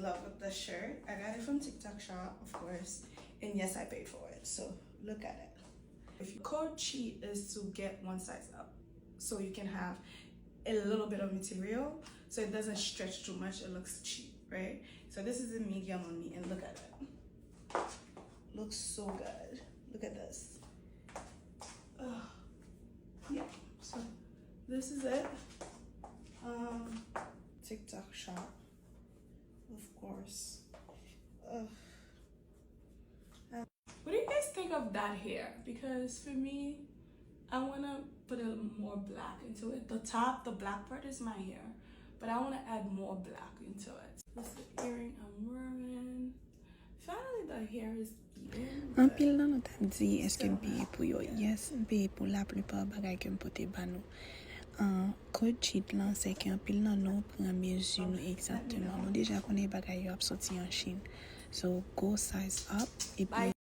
love the shirt. I got it from TikTok shop, of course, and yes, I paid for it. So look at it. If your code cheat is to get one size up, so you can have a little bit of material, so it doesn't stretch too much. It looks cheap, right? So this is a medium on me, and look at it. Looks so good. Look at this. Yeah. So this is it. TikTok shop, of course. What do you guys think of that hair? Because for me, I want to put a little more black into it. The top, the black part is my hair, but I want to add more black into it. This is the earring I'm wearing. Finally, the hair is even. En pile nan nou tap di eske m'paye pou yo. Yes, m'paye pou la plupart bagay ke m'pote ba nou. Code cheat lan se ki en pile nan nou pran mezu nou exactement. Nou deja konen bagay yo ap soti en Chine. So go size up et puis